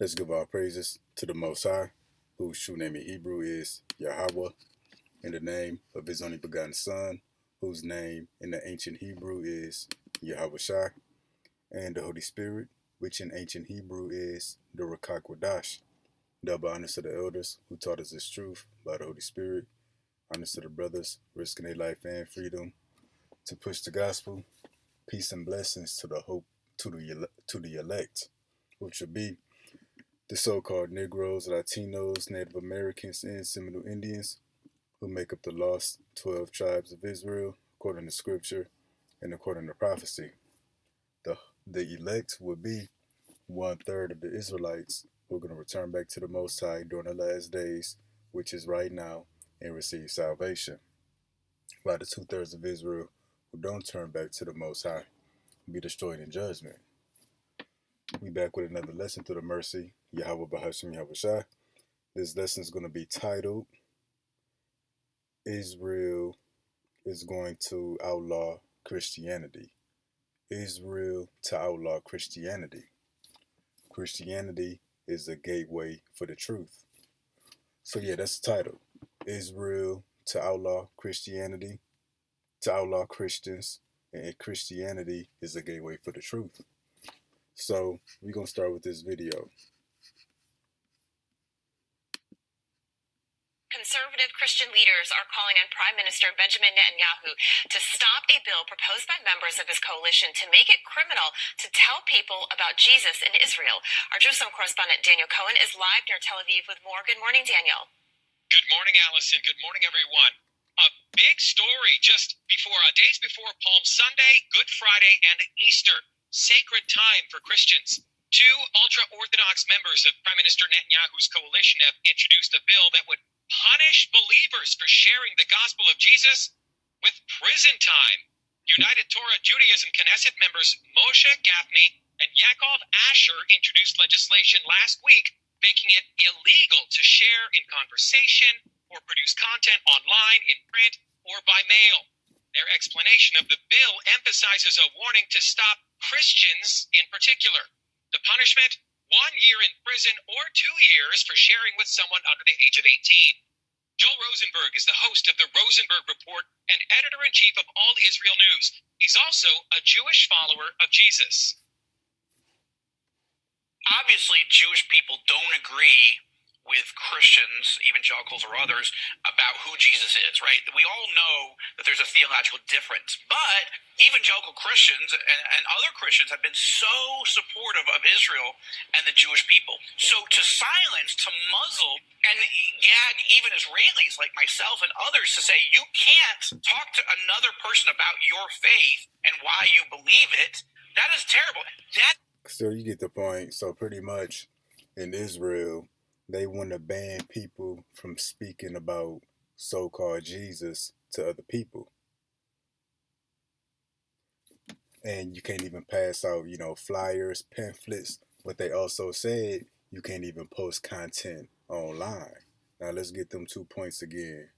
Let's give our praises to the Most High, whose true name in Hebrew is Yahweh, in the name of his only begotten Son, whose name in the ancient Hebrew is Yahweh Shai, and the Holy Spirit, which in ancient Hebrew is the Rakak Wadash. Double honors to the elders who taught us this truth by the Holy Spirit. Honors to the brothers risking their life and freedom to push the gospel. Peace and blessings to the hope to the elect, which would be the so-called Negroes, Latinos, Native Americans, and Seminole Indians, who make up the lost 12 tribes of Israel, according to Scripture and according to prophecy. The elect would be 1/3 of the Israelites who are going to return back to the Most High during the last days, which is right now, and receive salvation. While the 2/3 of Israel who don't turn back to the Most High will be destroyed in judgment. We back with another lesson through the mercy, Yahweh Bahashim Yahweh Shai. This lesson is going to be titled, Israel is going to outlaw Christianity. Israel to outlaw Christianity. Christianity is a gateway for the truth. So yeah, that's the title. Israel to outlaw Christianity, to outlaw Christians, and Christianity is a gateway for the truth. So we're going to start with this video. Conservative Christian leaders are calling on Prime Minister Benjamin Netanyahu to stop a bill proposed by members of his coalition to make it criminal to tell people about Jesus in Israel. Our Jerusalem correspondent Daniel Cohen is live near Tel Aviv with more. Good morning, Daniel. Good morning, Allison. Good morning, everyone. A big story just days before Palm Sunday, Good Friday, and Easter. Sacred time for Christians. Two ultra-Orthodox members of Prime Minister Netanyahu's coalition have introduced a bill that would punish believers for sharing the gospel of Jesus with prison time. United Torah Judaism Knesset members Moshe Gafni and Yaakov Asher introduced legislation last week making it illegal to share in conversation or produce content online, in print, or by mail. Their explanation of the bill emphasizes a warning to stop Christians in particular. The punishment? 1 year in prison or 2 years for sharing with someone under the age of 18. Joel Rosenberg is the host of the Rosenberg Report and editor-in-chief of All Israel News. He's also a Jewish follower of Jesus. Obviously, Jewish people don't agree with Christians, evangelicals or others, about who Jesus is, right? We all know that there's a theological difference, but evangelical Christians and other Christians have been so supportive of Israel and the Jewish people. So to silence, to muzzle, and gag even Israelis like myself and others to say, you can't talk to another person about your faith and why you believe it, that is terrible. So you get the point. So pretty much in Israel, they want to ban people from speaking about so-called Jesus to other people. And you can't even pass out, flyers, pamphlets. But they also said you can't even post content online. Now let's get them 2 points again.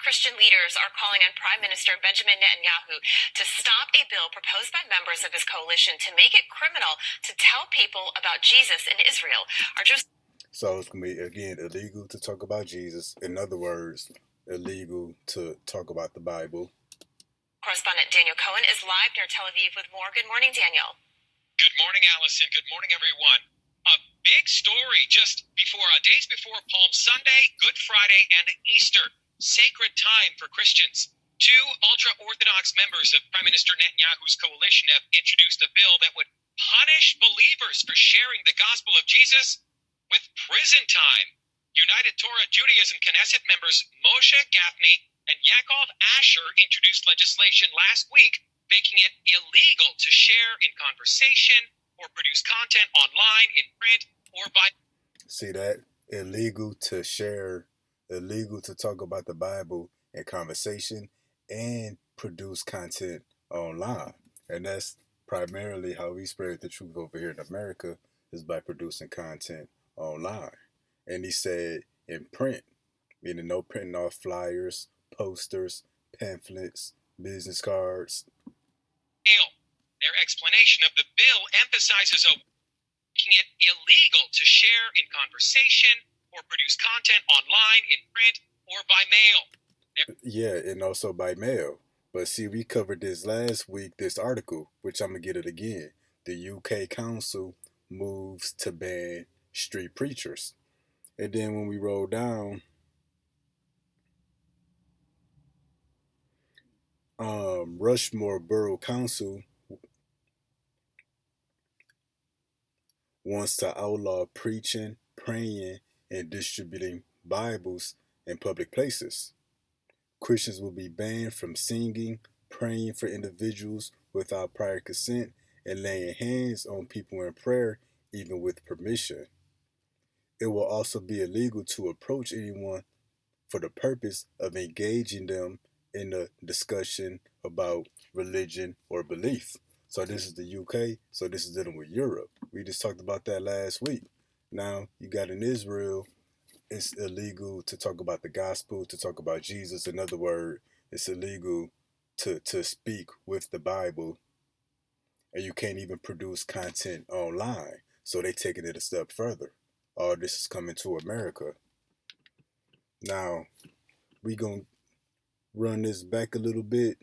Christian leaders are calling on Prime Minister Benjamin Netanyahu to stop a bill proposed by members of his coalition to make it criminal to tell people about Jesus in Israel. So it's going to be, again, illegal to talk about Jesus. In other words, illegal to talk about the Bible. Correspondent Daniel Cohen is live near Tel Aviv with more. Good morning, Daniel. Good morning, Allison. Good morning, everyone. A big story just days before Palm Sunday, Good Friday, and Easter. Sacred time for Christians. Two ultra-Orthodox members of Prime Minister Netanyahu's coalition have introduced a bill that would punish believers for sharing the gospel of Jesus with prison time. United Torah Judaism Knesset members Moshe Gafni and Yaakov Asher introduced legislation last week making it illegal to share in conversation or produce content online, in print, or by... See that? Illegal to share, illegal to talk about the Bible in conversation and produce content online. And that's primarily how we spread the truth over here in America, is by producing content online. And he said in print, meaning no printing off flyers, posters, pamphlets, business cards. Their explanation of the bill emphasizes making it illegal to share in conversation or produce content online, in print, or by mail. Yeah, and also by mail. But see, we covered this last week, this article, which I'm going to get it again. The UK Council moves to ban street preachers. And then when we roll down, Rushmore Borough Council wants to outlaw preaching, praying, and distributing Bibles in public places. Christians will be banned from singing, praying for individuals without prior consent, and laying hands on people in prayer, even with permission. It will also be illegal to approach anyone for the purpose of engaging them in a discussion about religion or belief. So this is the UK, so this is dealing with Europe. We just talked about that last week. Now you got in Israel, it's illegal to talk about the gospel, to talk about Jesus. In other words, it's illegal to speak with the Bible, and you can't even produce content online. So they taking it a step further. All this is coming to America. Now, we gonna run this back a little bit.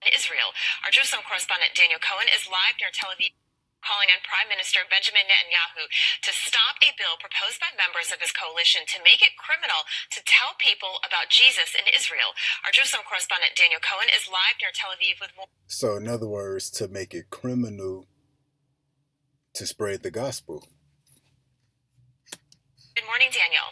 Israel. Our Jerusalem correspondent Daniel Cohen is live near Tel Aviv, calling on Prime Minister Benjamin Netanyahu to stop a bill proposed by members of his coalition to make it criminal to tell people about Jesus in Israel. Our Jerusalem correspondent Daniel Cohen is live near Tel Aviv with more. So, in other words, to make it criminal to spread the gospel. Good morning, Daniel.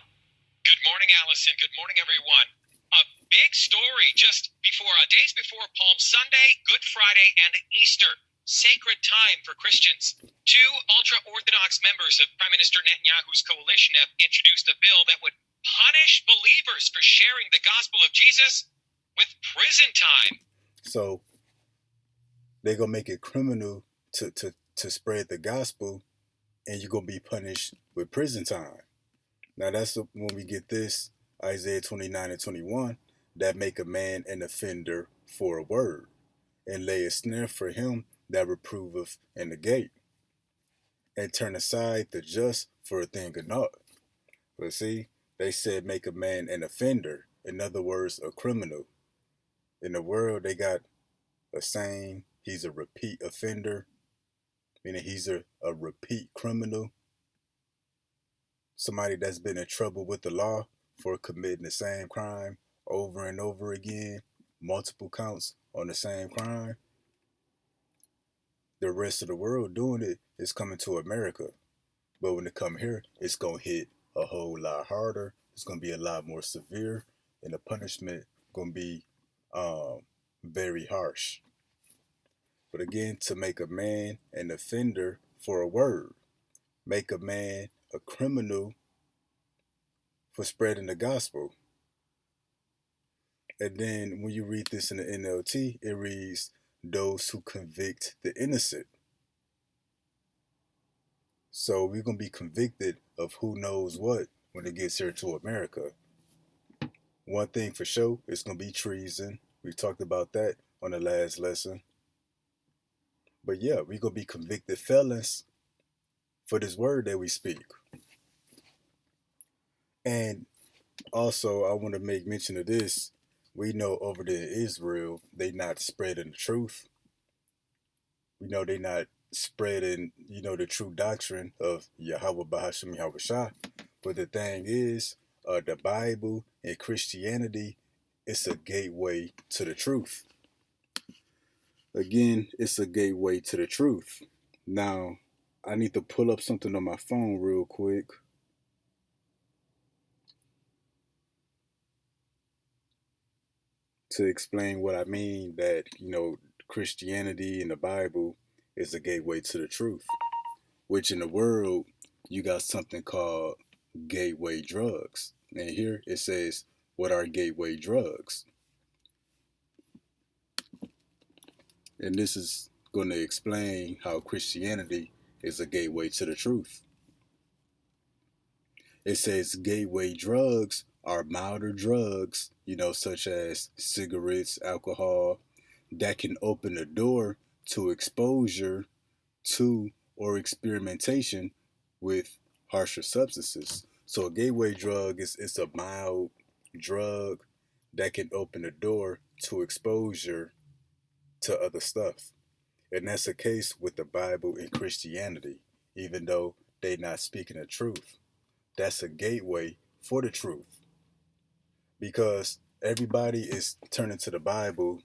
Good morning, Allison. Good morning, everyone. A big story just before, days before Palm Sunday, Good Friday, and Easter. Sacred time for Christians. Two ultra-Orthodox members of Prime Minister Netanyahu's coalition have introduced a bill that would punish believers for sharing the gospel of Jesus with prison time. So they're going to make it criminal to spread the gospel, and you're going to be punished with prison time. Now that's when we get this, Isaiah 29 and 21, that make a man an offender for a word, and lay a snare for him that reproveth in the gate, and turn aside the just for a thing of naught. But see, they said make a man an offender, in other words, a criminal. In the world, they got a saying, he's a repeat offender, meaning he's a repeat criminal. Somebody that's been in trouble with the law for committing the same crime over and over again, multiple counts on the same crime. The rest of the world doing it is coming to America. But when it come here, it's going to hit a whole lot harder. It's going to be a lot more severe, and the punishment going to be very harsh. But again, to make a man an offender for a word, make a man a criminal for spreading the gospel. And then when you read this in the NLT, it reads, those who convict the innocent. So we're going to be convicted of who knows what when it gets here to America. One thing for sure, it's going to be treason. We talked about that on the last lesson. But yeah, we're going to be convicted felons for this word that we speak. And also, I want to make mention of this. We know over there in Israel, they not spreading the truth. We know they not spreading, the true doctrine of Yahweh Bahasham Yahweh Shah. But the thing is, the Bible and Christianity, it's a gateway to the truth. Again, it's a gateway to the truth. Now, I need to pull up something on my phone real quick. To explain what I mean that, Christianity and the Bible is a gateway to the truth. Which in the world, you got something called gateway drugs. And here it says, what are gateway drugs? And this is going to explain how Christianity is a gateway to the truth. It says gateway drugs are milder drugs, such as cigarettes, alcohol, that can open the door to exposure to or experimentation with harsher substances. So a gateway drug is a mild drug that can open the door to exposure to other stuff. And that's the case with the Bible and Christianity, even though they're not speaking the truth. That's a gateway for the truth because everybody is turning to the Bible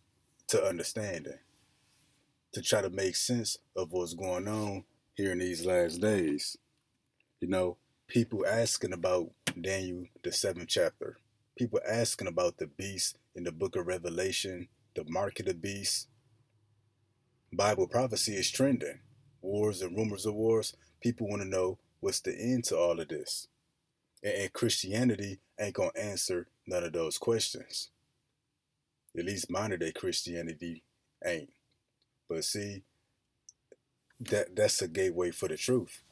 to understand it, to try to make sense of what's going on here in these last days. You know, people asking about Daniel, the seventh chapter, people asking about the beast in the book of Revelation, the mark of the beast. Bible prophecy is trending. Wars and rumors of wars. People want to know what's the end to all of this. And Christianity ain't going to answer none of those questions. At least modern day Christianity ain't. But see, that's a gateway for the truth.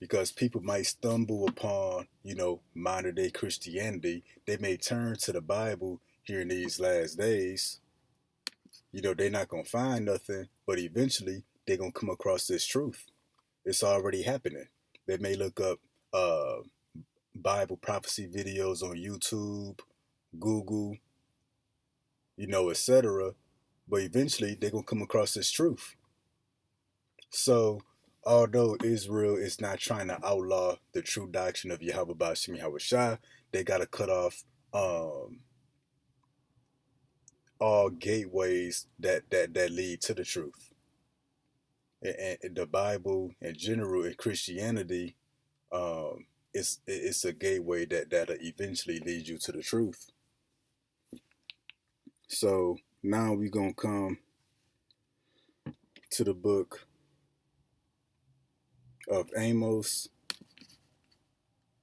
Because people might stumble upon, modern day Christianity. They may turn to the Bible here in these last days. They're not going to find nothing, but eventually they're going to come across this truth. It's already happening. They may look up Bible prophecy videos on YouTube, Google, etc. But eventually they're going to come across this truth. So, although Israel is not trying to outlaw the true doctrine of Yahweh Bashim Yahweh Shah, they got to cut off all gateways that lead to the truth. And the Bible in general and Christianity, it's a gateway that'll eventually lead you to the truth. So now we're going to come to the book of Amos,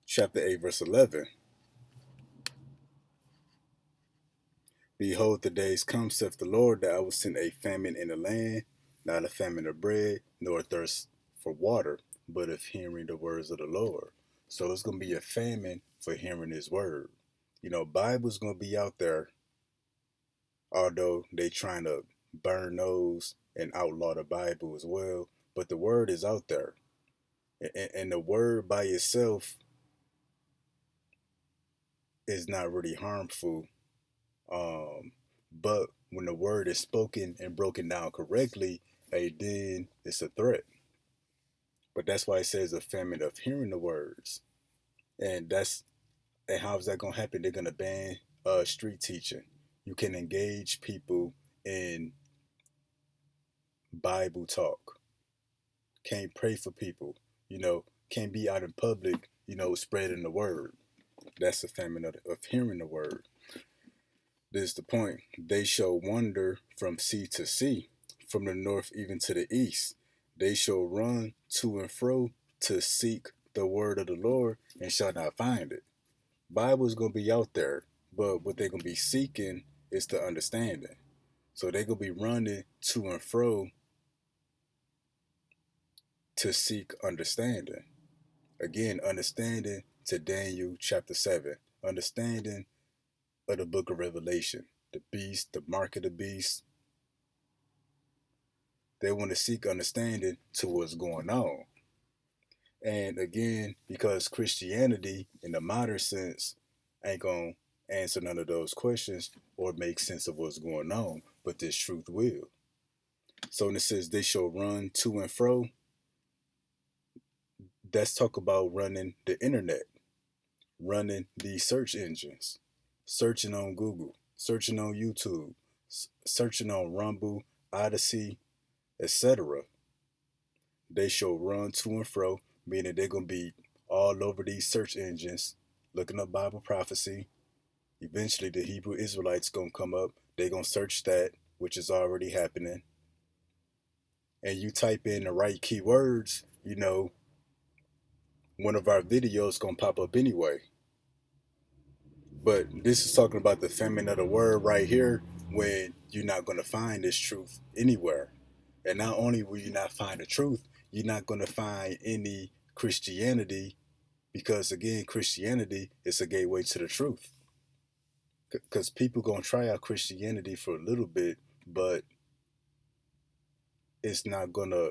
chapter 8, verse 11. Behold, the days come, saith the Lord, that I will send a famine in the land, not a famine of bread, nor a thirst for water, but of hearing the words of the Lord. So it's going to be a famine for hearing his word. Bible's going to be out there, although they trying to burn those and outlaw the Bible as well. But the word is out there. And the word by itself is not really harmful. But when the word is spoken and broken down correctly, then it's a threat. But that's why it says a famine of hearing the words. And how is that going to happen? They're going to ban street teaching. You can engage people in Bible talk. Can't pray for people. Can't be out in public, spreading the word. That's a famine of hearing the word. This is the point. They shall wander from sea to sea, from the north even to the east. They shall run to and fro to seek the word of the Lord and shall not find it. Bible's going to be out there, but what they're going to be seeking is the understanding. So they're going to be running to and fro to seek understanding. Again, understanding to Daniel chapter 7. Understanding of the book of Revelation, the beast, the mark of the beast. They want to seek understanding to what's going on. And again, because Christianity in the modern sense ain't going to answer none of those questions or make sense of what's going on, but this truth will. So when it says they shall run to and fro, that's talk about running the internet, running these search engines, searching on Google, searching on YouTube, searching on Rumble, Odyssey, etc. They shall run to and fro, meaning they're going to be all over these search engines, looking up Bible prophecy. Eventually, the Hebrew Israelites going to come up. They're going to search that, which is already happening. And you type in the right keywords, one of our videos going to pop up anyway. But this is talking about the famine of the word right here, when you're not going to find this truth anywhere. And not only will you not find the truth, you're not going to find any Christianity, because again, Christianity is a gateway to the truth. Because people going to try out Christianity for a little bit, but it's not gonna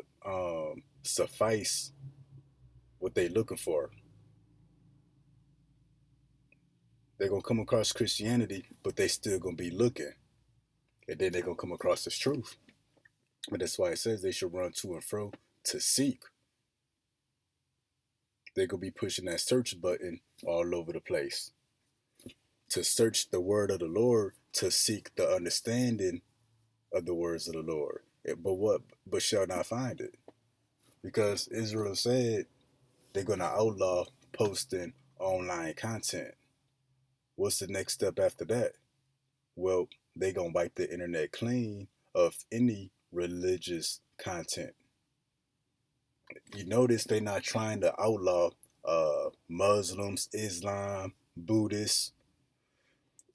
suffice what they looking for. They're gonna come across Christianity, but they still gonna be looking, and then they're gonna come across this truth. But that's why it says they should run to and fro to seek. They're gonna be pushing that search button all over the place to search the word of the Lord, to seek the understanding of the words of the Lord. But what? But shall not find it, because Israel said they're gonna outlaw posting online content. What's the next step after that? Well, they gonna wipe the internet clean of any religious content. You notice they're not trying to outlaw Muslims, Islam, Buddhists,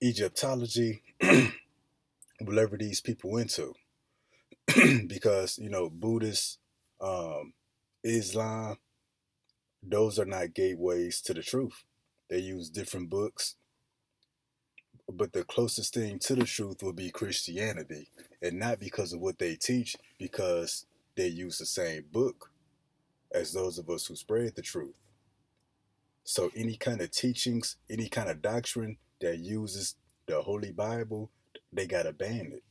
Egyptology, whatever these people into, because Buddhists, um, Islam, those are not gateways to the truth. They use different books, but the closest thing to the truth will be Christianity, and not because of what they teach, because they use the same book as those of us who spread the truth. So any kind of teachings, any kind of doctrine that uses the Holy Bible, they gotta ban it,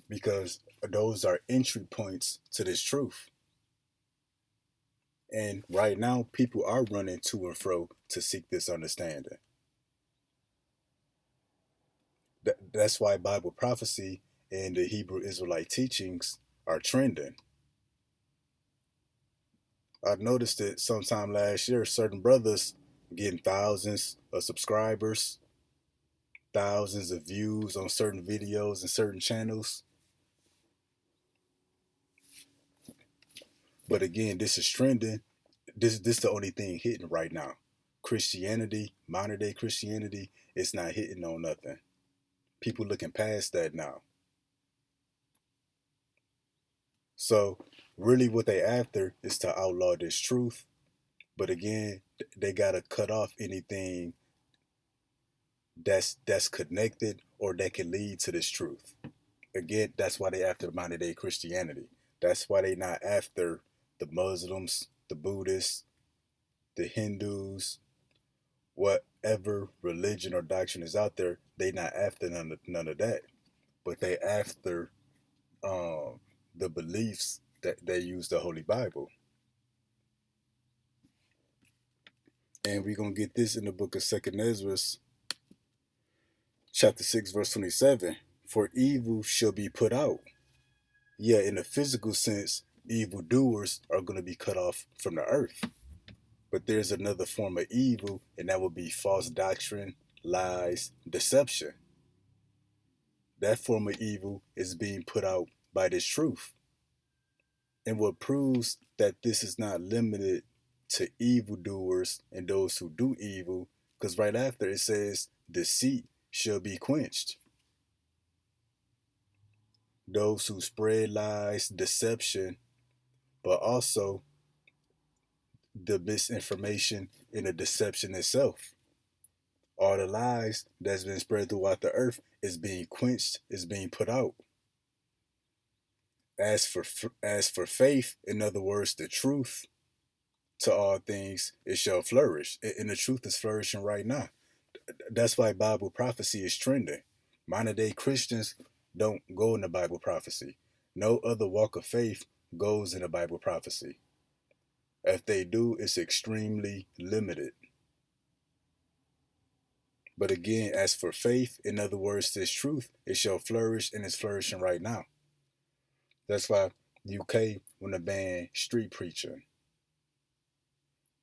because those are entry points to this truth. And right now, people are running to and fro to seek this understanding. That's why Bible prophecy and the Hebrew Israelite teachings are trending. I noticed it sometime last year, certain brothers getting thousands of subscribers, thousands of views on certain videos and certain channels. But again, this is trending. This the only thing hitting right now. Christianity, modern day Christianity, it's not hitting on nothing. People looking past that now. So really what they after is to outlaw this truth. But again, they gotta cut off anything that's connected or that can lead to this truth. Again, that's why they after modern day Christianity. That's why they not after the Muslims, the Buddhists, the Hindus, whatever religion or doctrine is out there. They not after none of that. But they after um, the beliefs that they use the Holy Bible. And we're gonna get this in the book of Second Ezra, chapter 6, verse 27. For evil shall be put out. Yeah, in a physical sense, evildoers are going to be cut off from the earth. But there's another form of evil, and that would be false doctrine, lies, deception. That form of evil is being put out by this truth. And what proves that this is not limited to evildoers and those who do evil, because right after it says, deceit shall be quenched. Those who spread lies, deception, but also the misinformation and the deception itself. All the lies that's been spread throughout the earth is being quenched, is being put out. As for faith, in other words, the truth to all things, it shall flourish, and the truth is flourishing right now. That's why Bible prophecy is trending. Modern day Christians don't go into Bible prophecy. No other walk of faith goes into Bible prophecy. If they do, it's extremely limited. But again, as for faith, in other words, this truth, it shall flourish, and it's flourishing right now. That's why UK want to ban street preaching.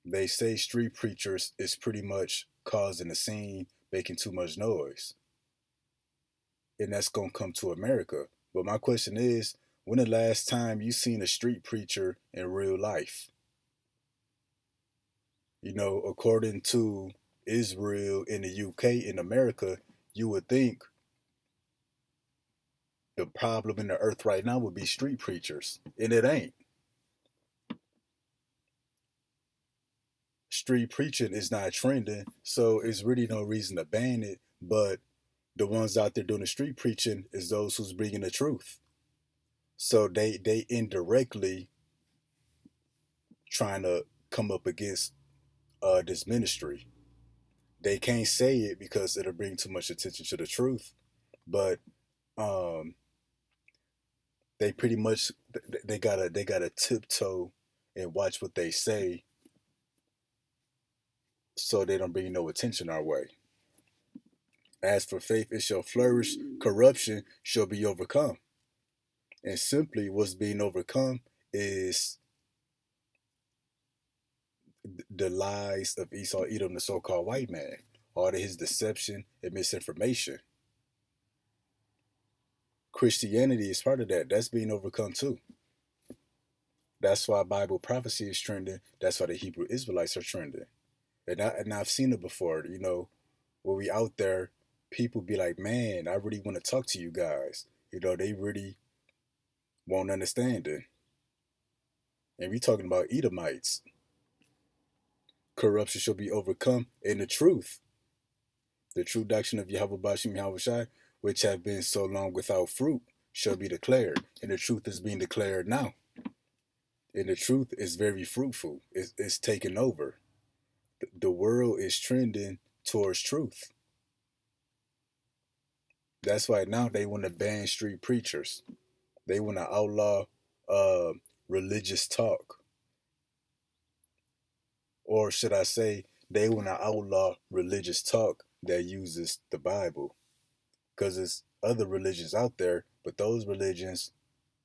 They say street preachers is pretty much causing a scene, making too much noise. And that's going to come to America. But my question is, when the last time you seen a street preacher in real life? According to Israel in the UK, in America, you would think the problem in the earth right now would be street preachers, and it ain't. Street preaching is not trending, so it's really no reason to ban it. But The ones out there doing the street preaching is those who's bringing the truth. So they indirectly trying to come up against this ministry. They can't say it because it'll bring too much attention to the truth, but um, they pretty much they gotta tiptoe and watch what they say so they don't bring no attention our way. As for faith, it shall flourish; corruption shall be overcome. And simply, what's being overcome is the lies of Esau, Edom, the so-called white man, all of his deception and misinformation. Christianity is part of that. That's being overcome too. That's why Bible prophecy is trending. That's why the Hebrew Israelites are trending. And I've seen it before. When we out there, people be like, "Man, I really want to talk to you guys." They really won't understand it. And we talking about Edomites. Corruption shall be overcome in the true doctrine of Yahweh Bashim Yahweh Shai, which have been so long without fruit, shall be declared. And the truth is being declared now. And the truth is very fruitful. It's taking over. The world is trending towards truth. That's why now they want to ban street preachers. They want to outlaw religious talk. Or should I say, they want to outlaw religious talk that uses the Bible. Because there's other religions out there, but those religions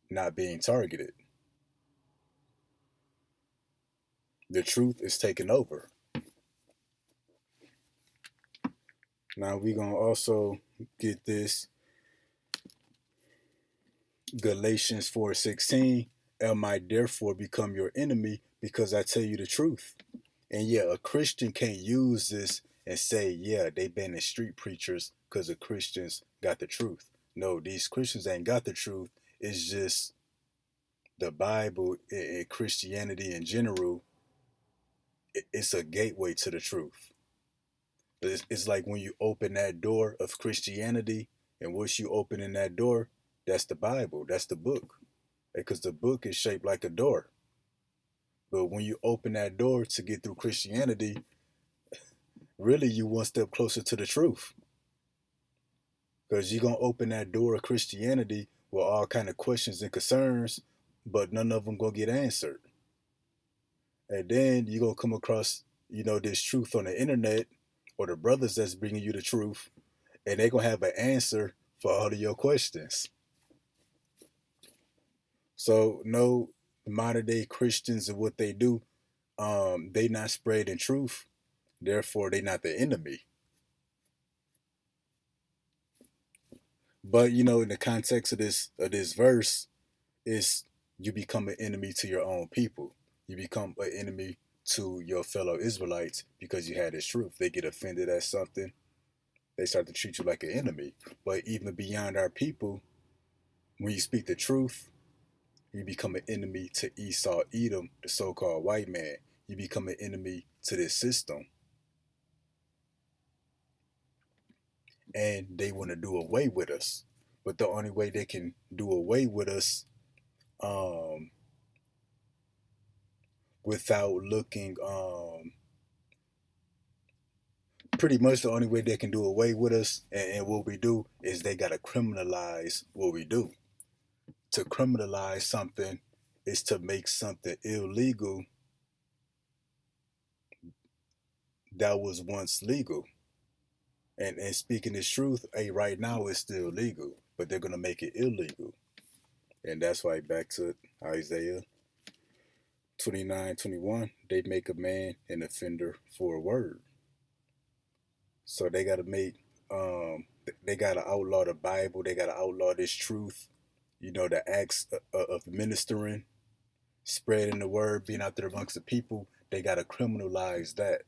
not being targeted. The truth is taking over. Now we're going to also get this Galatians 4:16. Am I therefore become your enemy because I tell you the truth? And yeah, a Christian can't use this and say, yeah, they banning street preachers because the Christians got the truth. No, these Christians ain't got the truth. It's just the Bible and Christianity in general. It's a gateway to the truth. It's like when you open that door of Christianity, and once you open in that door, that's the Bible, that's the book. Because the book is shaped like a door. But when you open that door to get through Christianity, really you one step closer to the truth. Because you're going to open that door of Christianity with all kind of questions and concerns, but none of them going to get answered. And then you're going to come across, this truth on the internet or the brothers that's bringing you the truth, and they're going to have an answer for all of your questions. So, no, modern day Christians and what they do, they not spreading truth. Therefore, they not the enemy. But, in the context of this verse, is you become an enemy to your own people. You become an enemy to your fellow Israelites because you had this truth. They get offended at something. They start to treat you like an enemy. But even beyond our people, when you speak the truth, you become an enemy to Esau, Edom, the so-called white man. You become an enemy to this system. And they want to do away with us. But the only way they can do away with us without looking, pretty much the only way they can do away with us and what we do is they got to criminalize what we do. To criminalize something is to make something illegal that was once legal. And speaking this truth, hey, right now it's still legal, but they're going to make it illegal. And that's why back to Isaiah 29:21, they make a man an offender for a word. So they got to they got to outlaw the Bible. They got to outlaw this truth, the acts of ministering, spreading the word, being out there amongst the people. They got to criminalize that.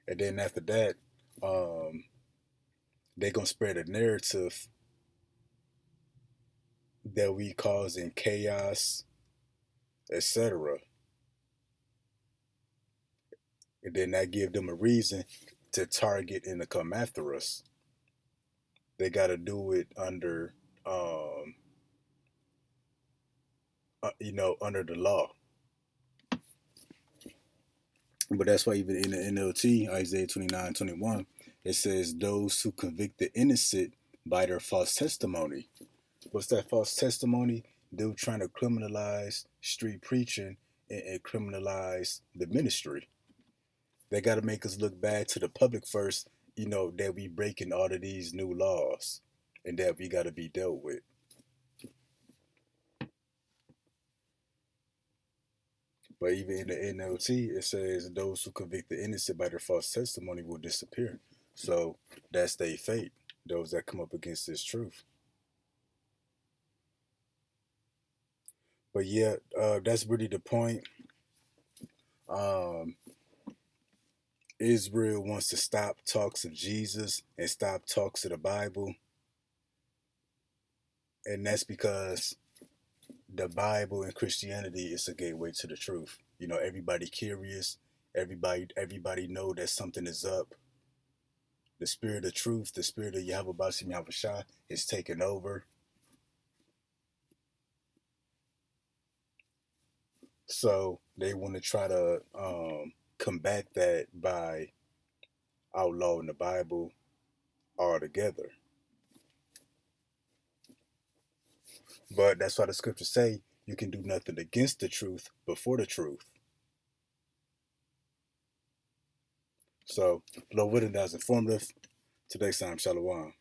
And then after that, they're going to spread a narrative that we causing chaos, etc. And then that give them a reason to target and to come after us. they got to do it under, under the law. But that's why even in the NLT, Isaiah 29:21, it says, those who convict the innocent by their false testimony. What's that false testimony? They're trying to criminalize street preaching and criminalize the ministry. They got to make us look bad to the public first, that we breaking all of these new laws and that we got to be dealt with. But even in the NLT, it says those who convict the innocent by their false testimony will disappear. So that's their fate, those that come up against this truth. But yeah, that's really the point. Israel wants to stop talks of Jesus and stop talks of the Bible. And that's because the Bible and Christianity is a gateway to the truth. Everybody curious, everybody know that something is up. The spirit of truth, the spirit of Yahweh Basim Yahushua is taking over. So they want to try to combat that by outlawing the Bible altogether. But that's why the scriptures say you can do nothing against the truth before the truth. So, Lord willing, that was informative. Till next time, Shalom.